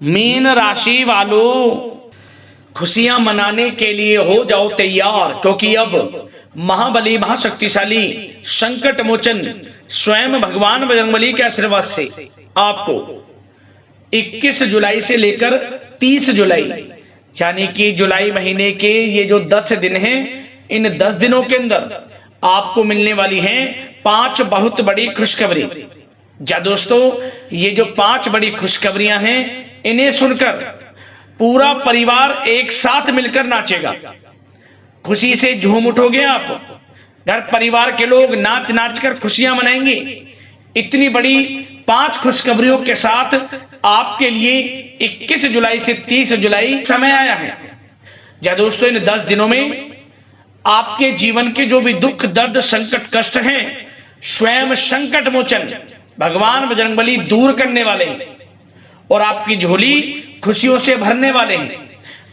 Mean राशि वालों, खुशियां मनाने के लिए हो जाओ तैयार, क्योंकि अब महाबली महाशक्तिशाली संकट मोचन स्वयं भगवान बजरंगबली के आशीर्वाद से आपको 21 जुलाई से लेकर 30 जुलाई यानी कि जुलाई महीने के ये जो 10 दिन हैं, इन 10 दिनों के अंदर आपको मिलने वाली हैं 5 बहुत बड़ी खुशखबरी। जा दोस्तों, ये जो 5 बड़ी खुशखबरियां हैं, इन्हें सुनकर पूरा परिवार एक साथ मिलकर नाचेगा। खुशी से झूम उठोगे आप, घर परिवार के लोग नाच नाच कर खुशियां मनाएंगे। इतनी बड़ी 5 खुशखबरियों के साथ आपके लिए 21 जुलाई से 30 जुलाई समय आया है। जा दोस्तों, इन 10 दिनों में आपके जीवन के जो भी दुख दर्द संकट कष्ट हैं, स्वयं संकट मोचन भगवान बजरंगबली दूर करने वाले हैं और आपकी झोली खुशियों से भरने वाले हैं।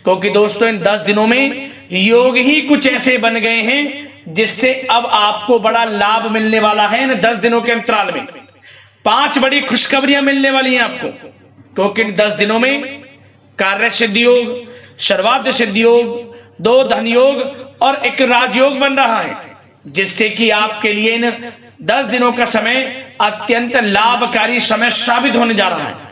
क्योंकि दोस्तों, इन 10 दिनों में योग ही कुछ ऐसे बन गए हैं जिससे अब आपको बड़ा लाभ मिलने वाला है। इन 10 दिनों के अंतराल में 5 बड़ी खुशखबरियां मिलने वाली हैं आपको। क्योंकि इन 10 दिनों में कार्य सिद्धि योग, सर्वार्थ सिद्धि योग, 2 धन योग और 1 राजयोग बन रहा है, जिससे कि आपके लिए इन 10 दिनों का समय अत्यंत लाभकारी समय साबित होने जा रहा है।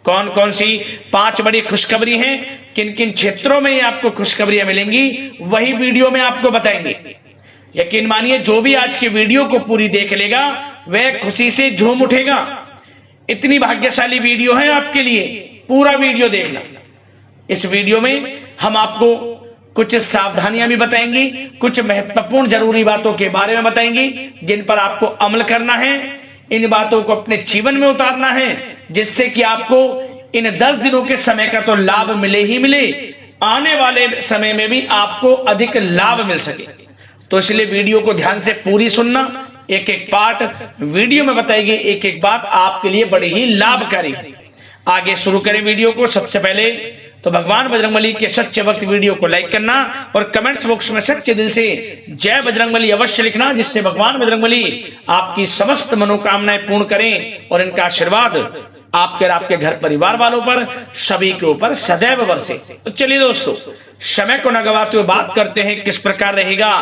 कौन कौन सी 5 बड़ी खुशखबरी हैं, किन किन क्षेत्रों में ये आपको खुशखबरियां मिलेंगी, वही वीडियो में आपको बताएंगे। यकीन मानिए, जो भी आज की वीडियो को पूरी देख लेगा वह खुशी से झूम उठेगा। इतनी भाग्यशाली वीडियो है आपके लिए, पूरा वीडियो देखना। इस वीडियो में हम आपको कुछ सावधानियां भी बताएंगी, कुछ महत्वपूर्ण जरूरी बातों के बारे में बताएंगी जिन पर आपको अमल करना है। इन बातों को अपने जीवन में उतारना है, जिससे कि आपको इन 10 दिनों के समय का तो लाभ मिले ही मिले, आने वाले समय में भी आपको अधिक लाभ मिल सके। तो इसलिए वीडियो को ध्यान से पूरी सुनना। एक एक पार्ट वीडियो में बताएगी, एक एक बात आपके लिए बड़ी ही लाभकारी है। आगे शुरू करें वीडियो को। सबसे पहले तो भगवान बजरंगबली के सच्चे भक्त वीडियो को लाइक करना और कमेंट्स बॉक्स में सच्चे दिल से जय बजरंगबली अवश्य लिखना, जिससे भगवान बजरंगबली आपकी समस्त मनोकामनाएं पूर्ण करें और इनका आशीर्वाद आपके और आपके घर परिवार वालों पर सभी के ऊपर सदैव बरसे। तो चलिए दोस्तों, समय को न गवाते हुए बात करते हैं किस प्रकार रहेगा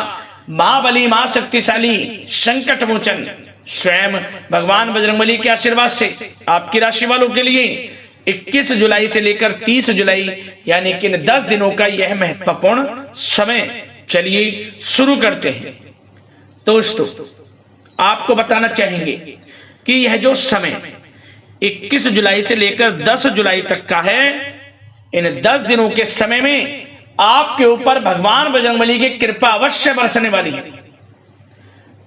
महाबली महाशक्तिशाली संकट मोचन स्वयं भगवान बजरंगबली के आशीर्वाद से आपकी राशि वालों के लिए 21 जुलाई से लेकर 30 जुलाई यानी कि 10 दिनों का यह महत्वपूर्ण समय। चलिए शुरू करते हैं। दोस्तों, आपको बताना चाहेंगे कि यह जो समय 21 जुलाई से लेकर 10 जुलाई तक का है, इन 10 दिनों के समय में आपके ऊपर भगवान बजरंगबली की कृपा अवश्य बरसने वाली है।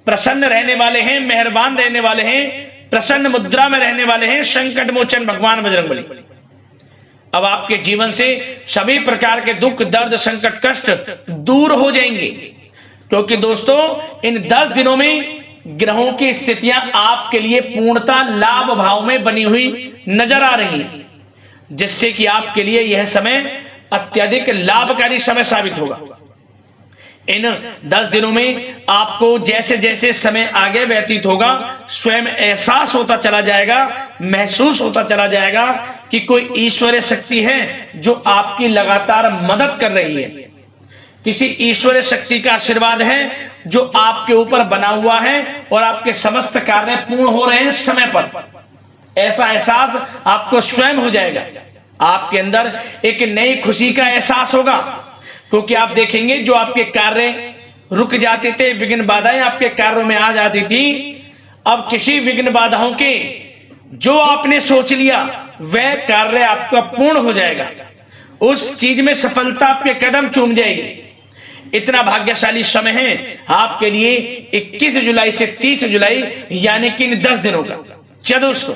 प्रसन्न रहने वाले हैं, मेहरबान रहने वाले हैं, प्रसन्न मुद्रा में रहने वाले हैं संकट मोचन भगवान बजरंगबली। अब आपके जीवन से सभी प्रकार के दुख दर्द संकट कष्ट दूर हो जाएंगे। क्योंकि दोस्तों, इन 10 दिनों में ग्रहों की स्थितियां आपके लिए पूर्णतः लाभ भाव में बनी हुई नजर आ रही है, जिससे कि आपके लिए यह समय अत्यधिक लाभकारी समय साबित होगा। इन 10 दिनों में आपको जैसे जैसे समय आगे व्यतीत होगा, स्वयं एहसास होता चला जाएगा, महसूस होता चला जाएगा कि कोई ईश्वरीय शक्ति है जो आपकी लगातार मदद कर रही है। किसी ईश्वरीय शक्ति का आशीर्वाद है जो आपके ऊपर बना हुआ है और आपके समस्त कार्य पूर्ण हो रहे हैं समय पर। ऐसा एहसास आपको स्वयं हो जाएगा। आपके अंदर एक नई खुशी का एहसास होगा, क्योंकि आप देखेंगे जो आपके कार्य रुक जाते थे, विघ्न बाधाएं आपके कार्यों में आ जाती थी, अब किसी विघ्न बाधाओं के जो आपने सोच लिया वह कार्य आपका पूर्ण हो जाएगा। उस चीज में सफलता आपके कदम चूम जाएगी। इतना भाग्यशाली समय है आपके लिए 21 जुलाई से 30 जुलाई यानी कि इन 10 दिनों का। चलो दोस्तों,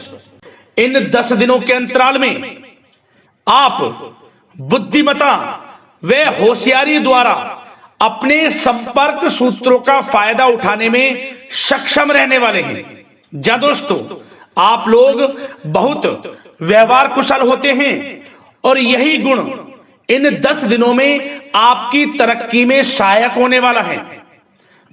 इन 10 दिनों के अंतराल में आप बुद्धिमता व होशियारी द्वारा अपने संपर्क सूत्रों का फायदा उठाने में सक्षम रहने वाले हैं। जा दोस्तों, आप लोग बहुत व्यवहार कुशल होते हैं और यही गुण इन 10 दिनों में आपकी तरक्की में सहायक होने वाला है।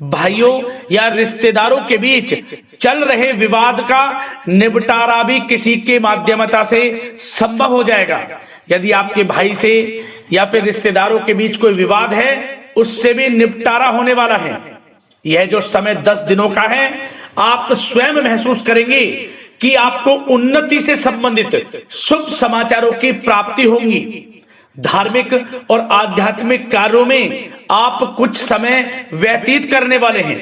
भाइयों या रिश्तेदारों के बीच चल रहे विवाद का निपटारा भी किसी के माध्यमता से संभव हो जाएगा। यदि आपके भाई से या फिर रिश्तेदारों के बीच कोई विवाद है, उससे भी निपटारा होने वाला है। यह जो समय 10 दिनों का है, आप स्वयं महसूस करेंगे कि आपको उन्नति से संबंधित शुभ समाचारों की प्राप्ति होगी। धार्मिक और आध्यात्मिक कार्यों में आप कुछ समय व्यतीत करने वाले हैं।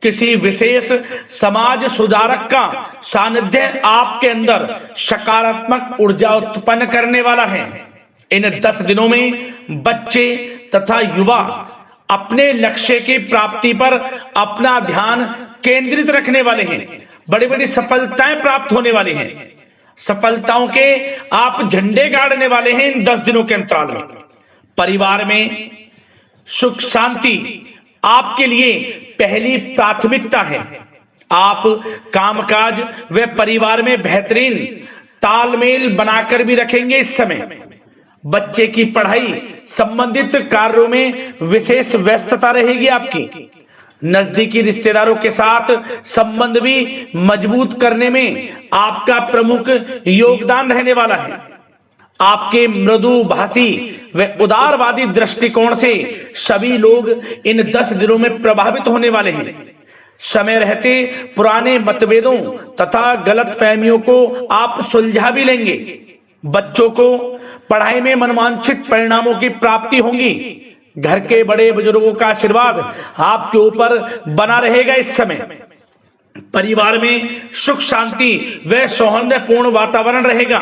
किसी विशेष समाज सुधारक का सानिध्य आपके अंदर सकारात्मक ऊर्जा उत्पन्न करने वाला है। इन 10 दिनों में बच्चे तथा युवा अपने लक्ष्य की प्राप्ति पर अपना ध्यान केंद्रित रखने वाले हैं। बड़ी बड़ी सफलताएं प्राप्त होने वाली हैं। सफलताओं के आप झंडे गाड़ने वाले हैं इन 10 दिनों के अंतराल में। परिवार में सुख शांति आपके लिए पहली प्राथमिकता है। आप कामकाज व परिवार में बेहतरीन तालमेल बनाकर भी रखेंगे। इस समय बच्चे की पढ़ाई संबंधित कार्यों में विशेष व्यस्तता रहेगी आपकी। नजदीकी रिश्तेदारों के साथ संबंध भी मजबूत करने में आपका प्रमुख योगदान रहने वाला है। आपके मृदुभाषी व उदारवादी दृष्टिकोण से सभी लोग इन 10 दिनों में प्रभावित होने वाले हैं। समय रहते पुराने मतभेदों तथा गलतफहमियों को आप सुलझा भी लेंगे। बच्चों को पढ़ाई में मनवांछित परिणामों की प्राप्ति होगी। घर के बड़े बुजुर्गों का आशीर्वाद आपके ऊपर बना रहेगा। इस समय परिवार में सुख शांति व सौहार्दपूर्ण वातावरण रहेगा।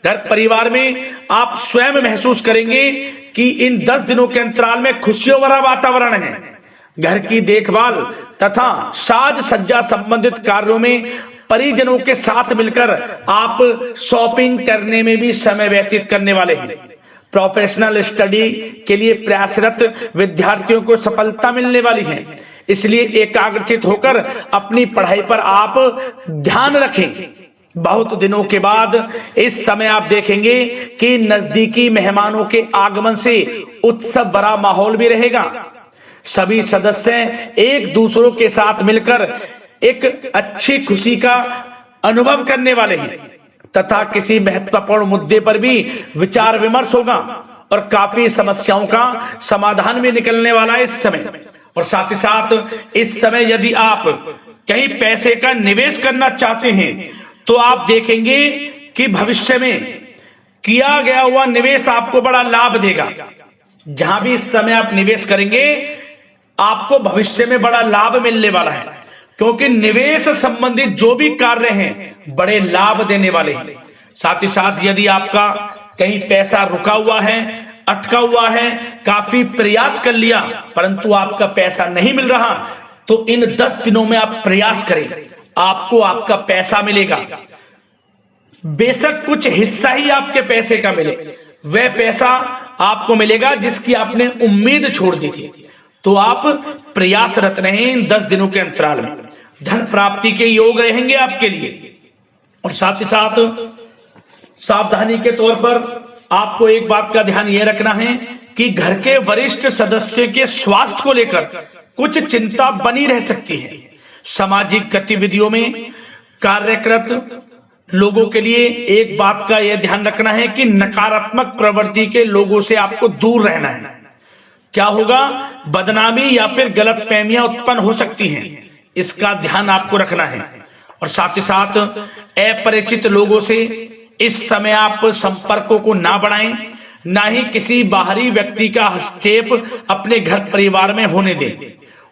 घर परिवार में आप स्वयं महसूस करेंगे कि इन 10 दिनों के अंतराल में खुशियों भरा वातावरण है। घर की देखभाल तथा साज सज्जा संबंधित कार्यों में परिजनों के साथ मिलकर आप शॉपिंग करने में भी समय व्यतीत करने वाले हैं। प्रोफेशनल स्टडी के लिए प्रयासरत विद्यार्थियों को सफलता मिलने वाली है। इसलिए एकाग्रचित होकर अपनी पढ़ाई पर आप ध्यान रखें। बहुत दिनों के बाद इस समय आप देखेंगे कि नजदीकी मेहमानों के आगमन से उत्सव भरा माहौल भी रहेगा। सभी सदस्य एक दूसरों के साथ मिलकर एक अच्छी खुशी का अनुभव करने वाले हैं तथा किसी महत्वपूर्ण मुद्दे पर भी विचार विमर्श होगा और काफी समस्याओं का समाधान भी निकलने वाला है इस समय। और साथ ही साथ इस समय यदि आप कहीं पैसे का निवेश करना चाहते हैं तो आप देखेंगे कि भविष्य में किया गया हुआ निवेश आपको बड़ा लाभ देगा। जहां भी इस समय आप निवेश करेंगे आपको भविष्य में बड़ा लाभ मिलने वाला है, क्योंकि निवेश संबंधित जो भी कार्य हैं बड़े लाभ देने वाले हैं। साथ ही साथ यदि आपका कहीं पैसा रुका हुआ है, अटका हुआ है, काफी प्रयास कर लिया परंतु आपका पैसा नहीं मिल रहा, तो इन 10 दिनों में आप प्रयास करें, आपको आपका पैसा मिलेगा। बेशक कुछ हिस्सा ही आपके पैसे का मिले, वह पैसा आपको मिलेगा जिसकी आपने उम्मीद छोड़ दी थी। तो आप प्रयासरत रहें इन 10 दिनों के अंतराल में। धन प्राप्ति के योग रहेंगे आपके लिए। और साथ ही साथ सावधानी के तौर पर आपको एक बात का ध्यान यह रखना है कि घर के वरिष्ठ सदस्य के स्वास्थ्य को लेकर कुछ चिंता बनी रह सकती है। सामाजिक गतिविधियों में कार्यरत लोगों के लिए एक बात का यह ध्यान रखना है कि नकारात्मक प्रवृत्ति के लोगों से आपको दूर रहना है। क्या होगा, बदनामी या फिर गलतफहमियां उत्पन्न हो सकती हैं, इसका ध्यान आपको रखना है। और साथ ही साथ अपरिचित लोगों से इस समय आप संपर्कों को ना बढ़ाएं, ना ही किसी बाहरी व्यक्ति का हस्तक्षेप अपने घर परिवार में होने दें।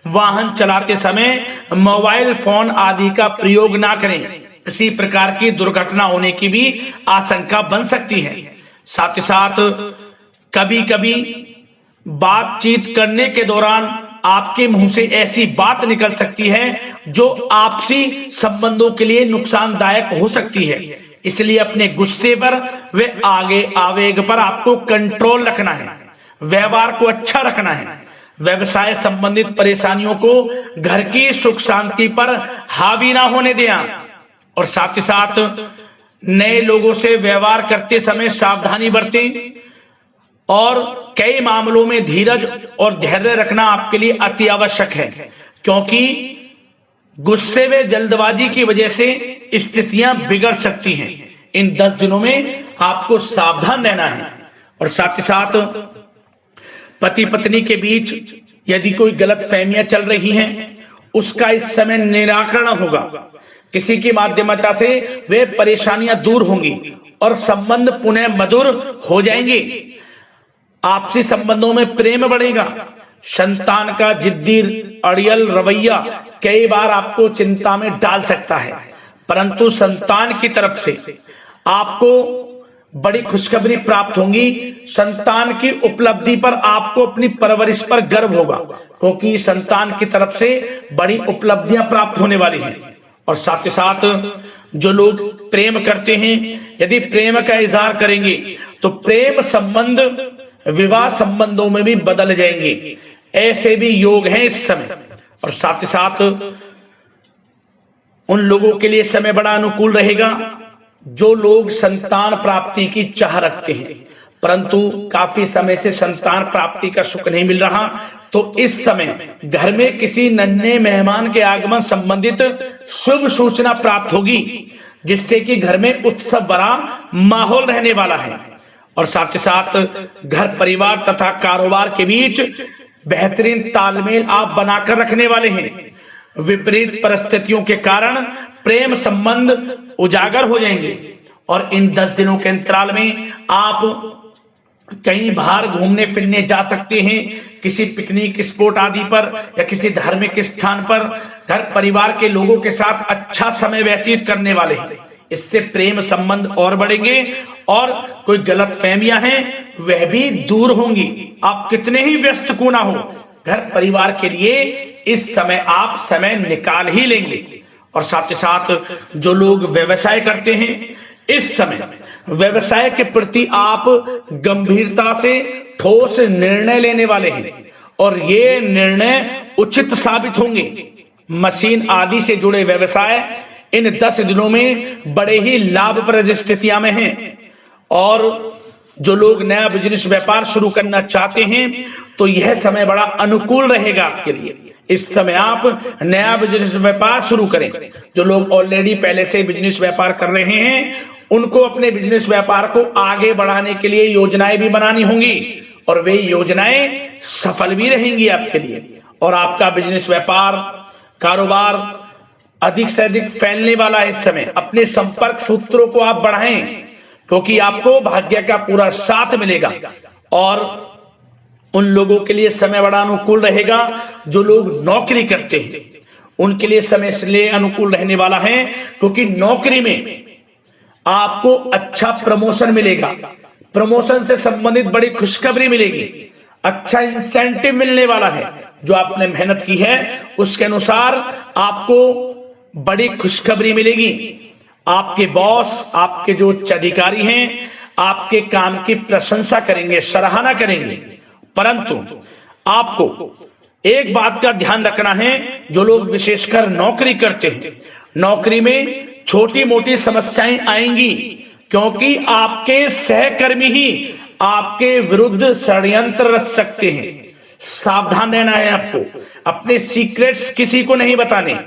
वाहन चलाते समय मोबाइल फोन आदि का प्रयोग ना करें, किसी प्रकार की दुर्घटना होने की भी आशंका बन सकती है। साथ ही साथ कभी कभी बातचीत करने के दौरान आपके मुंह से ऐसी बात निकल सकती है जो आपसी संबंधों के लिए नुकसानदायक हो सकती है। इसलिए अपने गुस्से पर व आगे आवेग पर आपको कंट्रोल रखना है, व्यवहार को अच्छा रखना है। व्यवसाय संबंधित परेशानियों को घर की सुख शांति पर हावी ना होने दें। और साथ ही साथ नए लोगों से व्यवहार करते समय सावधानी बरतें और कई मामलों में धीरज और धैर्य रखना आपके लिए अति आवश्यक है, क्योंकि गुस्से में जल्दबाजी की वजह से स्थितियां बिगड़ सकती हैं। इन 10 दिनों में आपको सावधान रहना है। और साथ ही साथ पति पत्नी के बीच यदि कोई गलत फहमियां चल रही हैं, उसका इस समय निराकरण होगा। किसी की माध्यमता से वे परेशानियां दूर होंगी और संबंध पुनः मधुर हो जाएंगे। आपसी संबंधों में प्रेम बढ़ेगा। संतान का जिद्दी अड़ियल रवैया कई बार आपको चिंता में डाल सकता है, परंतु संतान की तरफ से आपको बड़ी खुशखबरी प्राप्त होगी। संतान की उपलब्धि पर आपको अपनी परवरिश पर गर्व होगा, क्योंकि संतान की तरफ से बड़ी उपलब्धियां प्राप्त होने वाली हैं। और साथ ही साथ जो लोग प्रेम करते हैं, यदि प्रेम का इजहार करेंगे तो प्रेम संबंध विवाह संबंधों में भी बदल जाएंगे। ऐसे भी योग हैं इस समय। और साथ ही साथ उन लोगों के लिए समय बड़ा अनुकूल रहेगा जो लोग संतान प्राप्ति की चाह रखते हैं, परंतु काफी समय से संतान प्राप्ति का सुख नहीं मिल रहा, तो इस समय घर में किसी नन्हे मेहमान के आगमन संबंधित शुभ सूचना प्राप्त होगी, जिससे कि घर में उत्सव भरा माहौल रहने वाला है। और साथ ही साथ घर परिवार तथा कारोबार के बीच बेहतरीन तालमेल आप बनाकर रखने वाले हैं। विपरीत परिस्थितियों के कारण प्रेम संबंध उजागर हो जाएंगे। और इन 10 दिनों के अंतराल में आप कहीं बाहर घूमने फिरने जा सकते हैं, किसी पिकनिक स्पॉट आदि पर या किसी धार्मिक स्थान पर घर परिवार के लोगों के साथ अच्छा समय व्यतीत करने वाले हैं। इससे प्रेम संबंध और बढ़ेंगे और कोई गलत फहमियां हैं वह भी दूर होंगी। आप कितने ही व्यस्त क्यों ना हो, घर परिवार के लिए इस समय आप समय निकाल ही लेंगे। और साथ ही साथ जो लोग व्यवसाय करते हैं, इस समय व्यवसाय के प्रति आप गंभीरता से ठोस निर्णय लेने वाले हैं और ये निर्णय उचित साबित होंगे। मशीन आदि से जुड़े व्यवसाय इन 10 दिनों में बड़े ही लाभप्रद स्थितियां में हैं। और जो लोग नया बिजनेस व्यापार शुरू करना चाहते हैं, तो यह समय बड़ा अनुकूल रहेगा आपके लिए। इस समय आप नया बिजनेस व्यापार शुरू करें। जो लोग ऑलरेडी पहले से बिजनेस व्यापार कर रहे हैं, उनको अपने बिजनेस व्यापार को आगे बढ़ाने के लिए योजनाएं भी बनानी होंगी और वे योजनाएं सफल भी रहेंगी आपके लिए। और आपका बिजनेस व्यापार कारोबार अधिक से अधिक फैलने वाला है इस समय। अपने संपर्क सूत्रों को आप बढ़ाएं, क्योंकि आपको भाग्य का पूरा साथ मिलेगा। और उन लोगों के लिए समय बड़ा अनुकूल रहेगा जो लोग नौकरी करते हैं, उनके लिए समय इसलिए अनुकूल रहने वाला है क्योंकि नौकरी में आपको अच्छा प्रमोशन मिलेगा। प्रमोशन से संबंधित बड़ी खुशखबरी मिलेगी। अच्छा इंसेंटिव मिलने वाला है। जो आपने मेहनत की है उसके अनुसार आपको बड़ी खुशखबरी मिलेगी। आपके बॉस, आपके जो उच्च अधिकारी हैं, आपके काम की प्रशंसा करेंगे, सराहना करेंगे। परंतु आपको एक बात का ध्यान रखना है, जो लोग विशेषकर नौकरी करते हैं, नौकरी में छोटी मोटी समस्याएं आएंगी, क्योंकि आपके सहकर्मी ही आपके विरुद्ध षड्यंत्र रच सकते हैं। सावधान रहना है आपको, अपने सीक्रेट्स किसी को नहीं बताने।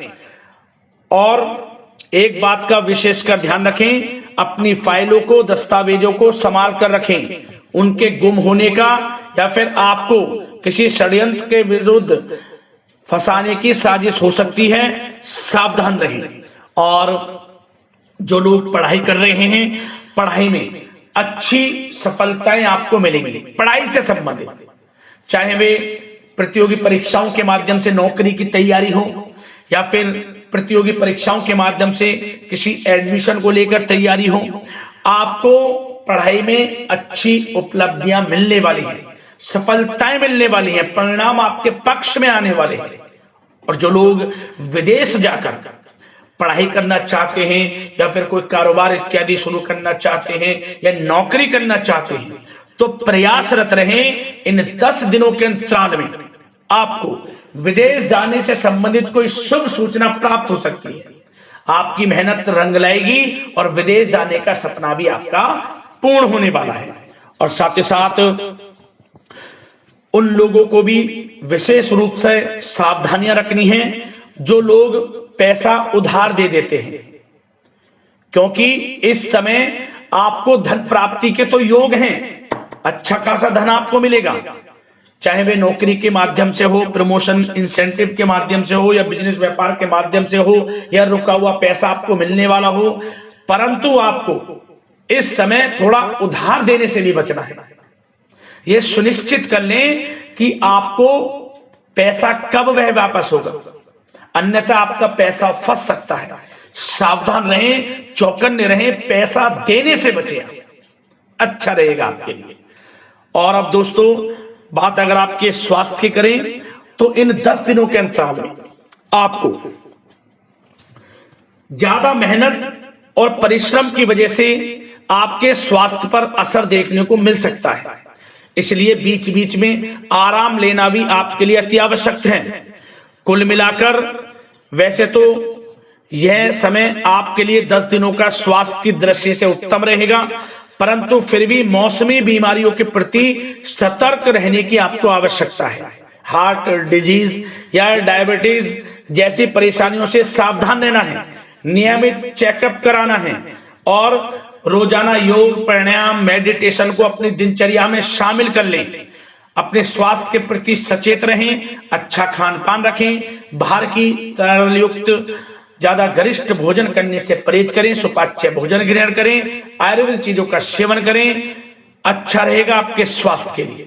और एक बात का विशेषकर ध्यान रखें, अपनी फाइलों को, दस्तावेजों को संभाल कर रखें। उनके गुम होने का या फिर आपको किसी षड्यंत्र के विरुद्ध फंसाने की साजिश हो सकती है, सावधान रहें। और जो लोग पढ़ाई कर रहे हैं, पढ़ाई में अच्छी सफलताएं आपको मिलेंगी। पढ़ाई से संबंधित, चाहे वे प्रतियोगी परीक्षाओं के माध्यम से नौकरी की तैयारी हो या फिर प्रतियोगी परीक्षाओं के माध्यम से किसी एडमिशन को लेकर तैयारी हो, आपको पढ़ाई में अच्छी उपलब्धियां मिलने वाली हैं, सफलताएं मिलने वाली हैं, परिणाम आपके पक्ष में आने वाले हैं। और जो लोग विदेश जाकर पढ़ाई करना चाहते हैं या फिर कोई कारोबार इत्यादि शुरू करना चाहते हैं या नौकरी करना चाहते हैं, तो प्रयासरत रहें। इन 10 दिनों के अंतराल में आपको विदेश जाने से संबंधित कोई शुभ सूचना प्राप्त हो सकती है। आपकी मेहनत रंग लाएगी और विदेश जाने का सपना भी आपका पूर्ण होने वाला है। और साथ ही साथ उन लोगों को भी विशेष रूप से सावधानियां रखनी है जो लोग पैसा उधार दे देते हैं, क्योंकि इस समय आपको धन प्राप्ति के तो योग हैं, अच्छा खासा धन आपको मिलेगा, चाहे वे नौकरी के माध्यम से हो, प्रमोशन इंसेंटिव के माध्यम से हो, या बिजनेस व्यापार के माध्यम से हो, या रुका हुआ पैसा आपको मिलने वाला हो। परंतु आपको इस समय थोड़ा उधार देने से नहीं बचना है। यह सुनिश्चित कर लें कि आपको पैसा कब वह वापस होगा, अन्यथा आपका पैसा फंस सकता है। सावधान रहें, चौकन्ने रहें, पैसा देने से बचें, अच्छा रहेगा आपके लिए। और अब दोस्तों, बात अगर आपके स्वास्थ्य की करें तो इन 10 दिनों के अंतराल में आपको ज्यादा मेहनत और परिश्रम की वजह से आपके स्वास्थ्य पर असर देखने को मिल सकता है, इसलिए बीच बीच में आराम लेना भी आपके लिए अति आवश्यक है। कुल मिलाकर वैसे तो यह समय आपके लिए 10 दिनों का स्वास्थ्य की दृष्टि से उत्तम रहेगा, परंतु फिर भी मौसमी बीमारियों के प्रति सतर्क रहने की आपको आवश्यकता है। हार्ट डिजीज या डायबिटीज जैसी परेशानियों से सावधान रहना है, नियमित चेकअप कराना है और रोजाना योग, प्राणायाम, मेडिटेशन को अपनी दिनचर्या में शामिल कर लें। अपने स्वास्थ्य के प्रति सचेत रहें, अच्छा खान पान रखें, बाहर की तरल युक्त ज्यादा गरिष्ठ भोजन करने से परहेज करें, सुपाच्य भोजन ग्रहण करें, आयुर्वेदिक चीजों का सेवन करें, अच्छा रहेगा आपके स्वास्थ्य के लिए।